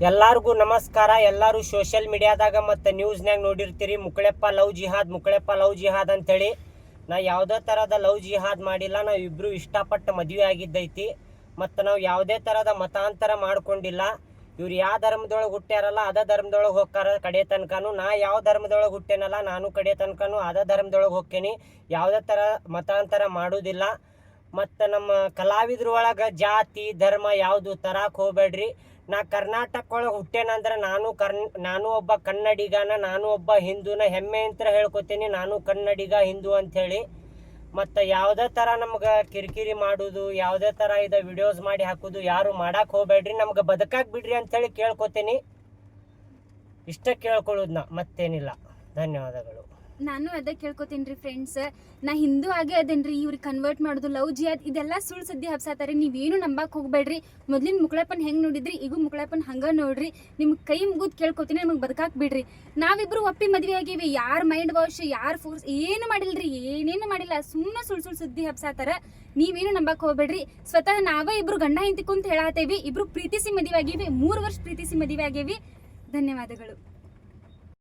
ಎಲ್ಲರಿಗೂ ನಮಸ್ಕಾರ. ಎಲ್ಲರೂ ಸೋಷಿಯಲ್ ಮೀಡಿಯಾದಾಗ ಮತ್ತು ನ್ಯೂಸ್ನಾಗ ನೋಡಿರ್ತೀರಿ ಮುಕ್ಕಳೆಪ್ಪ ಲವ್ ಜಿಹಾದ್ ಅಂತೇಳಿ. ನಾ ಯಾವುದೇ ಥರದ ಲವ್ ಜಿಹಾದ್ ಮಾಡಿಲ್ಲ. ನಾವು ಇಬ್ಬರು ಇಷ್ಟಪಟ್ಟು ಮದುವೆ ಆಗಿದ್ದೈತಿ ಮತ್ತು ನಾವು ಯಾವುದೇ ಥರದ ಮತಾಂತರ ಮಾಡ್ಕೊಂಡಿಲ್ಲ. ಇವ್ರು ಯಾವ ಧರ್ಮದೊಳಗೆ ಹುಟ್ಟ್ಯಾರಲ್ಲ ಅದೇ ಧರ್ಮದೊಳಗೆ ಹೋಗ್ತಾರ ಕಡೆ ತನಕನೂ. ನಾ ಯಾವ ಧರ್ಮದೊಳಗೆ ಹುಟ್ಟೇನಲ್ಲ ನಾನು ಕಡೆ ತನಕನೂ ಅದೇ ಧರ್ಮದೊಳಗೆ ಹೋಗ್ತೇನೆ. ಯಾವುದೇ ಥರ ಮತಾಂತರ ಮಾಡೋದಿಲ್ಲ. ಮತ್ತು ನಮ್ಮ ಕಲಾವಿದ್ರ ಒಳಗೆ ಜಾತಿ ಧರ್ಮ ಯಾವುದು ತರಕ್ಕೆ ಹೋಗ್ಬೇಡ್ರಿ. ನಾ ಕರ್ನಾಟಕ ಒಳಗೆ ಹುಟ್ಟೇನಂದ್ರೆ ನಾನು ಒಬ್ಬ ಕನ್ನಡಿಗನ, ನಾನು ಒಬ್ಬ ಹಿಂದೂನ ಹೆಮ್ಮೆ ಅಂತ ಹೇಳ್ಕೊತೀನಿ. ನಾನು ಕನ್ನಡಿಗ ಹಿಂದೂ ಅಂಥೇಳಿ. ಮತ್ತು ಯಾವುದೇ ಥರ ನಮ್ಗೆ ಕಿರಿಕಿರಿ ಮಾಡೋದು, ಯಾವುದೇ ಥರ ಇದು ವಿಡಿಯೋಸ್ ಮಾಡಿ ಹಾಕೋದು ಯಾರು ಮಾಡಕ್ಕೆ ಹೋಗ್ಬೇಡ್ರಿ. ನಮ್ಗೆ ಬದುಕಾಕ್ ಬಿಡ್ರಿ ಅಂಥೇಳಿ ಕೇಳ್ಕೊತೀನಿ. ಇಷ್ಟ ಕೇಳ್ಕೊಳ್ಳೋದು ನಾ, ಮತ್ತೇನಿಲ್ಲ. ಧನ್ಯವಾದಗಳು. ನಾನು ಅದೇ ಕೇಳ್ಕೊತೀನಿ ರೀ ಫ್ರೆಂಡ್ಸ್. ನಾ ಹಿಂದೂ ಆಗೇ ಅದೇನ್ರಿ. ಇವ್ರಿಗೆ ಕನ್ವರ್ಟ್ ಮಾಡೋದು ಲವ್ ಜಿಹಾದ್ ಇದೆಲ್ಲ ಸುಳ್ಳು ಸುದ್ದಿ ಹಬ್ಸಾತಾರೆ. ನೀವೇನು ನಂಬಕ್ಕೆ ಹೋಗ್ಬೇಡ್ರಿ. ಮೊದ್ಲಿನ ಮುಕ್ಕಳಪ್ಪನ ಹೆಂಗೆ ನೋಡಿದ್ರಿ ಈಗ ಮುಕ್ಕಳಪ್ಪನ ಹಂಗೆ ನೋಡ್ರಿ. ನಿಮ್ಗೆ ಕೈ ಮುಗಿದು ಕೇಳ್ಕೊತೀನಿ, ನಮಗೆ ಬದುಕಾಕ್ ಬಿಡ್ರಿ. ನಾವಿಬ್ರು ಒಪ್ಪಿ ಮದುವೆ ಆಗೀವಿ. ಯಾರು ಮೈಂಡ್ ವಾಶ್ ಯಾರು ಫೋರ್ಸ್ ಏನು ಮಾಡಿಲ್ರಿ, ಏನೇನು ಮಾಡಿಲ್ಲ. ಸುಮ್ಮನೆ ಸುಳ್ಳು ಸುದ್ದಿ ಹಬ್ಸಾತಾರ. ನೀವೇನು ನಂಬಕ್ಕೆ ಹೋಗ್ಬೇಡ್ರಿ. ಸ್ವತಃ ನಾವೇ ಇಬ್ರು ಗಂಡ ಹೆಂಡತಿ ಕುಂತ ಹೇಳತ್ತೇವಿ. ಇಬ್ರು ಪ್ರೀತಿಸಿ ಮದುವೆ ಆಗೀವಿ. 3 ವರ್ಷ ಪ್ರೀತಿಸಿ ಮದುವೆ ಆಗೇವಿ. ಧನ್ಯವಾದಗಳು.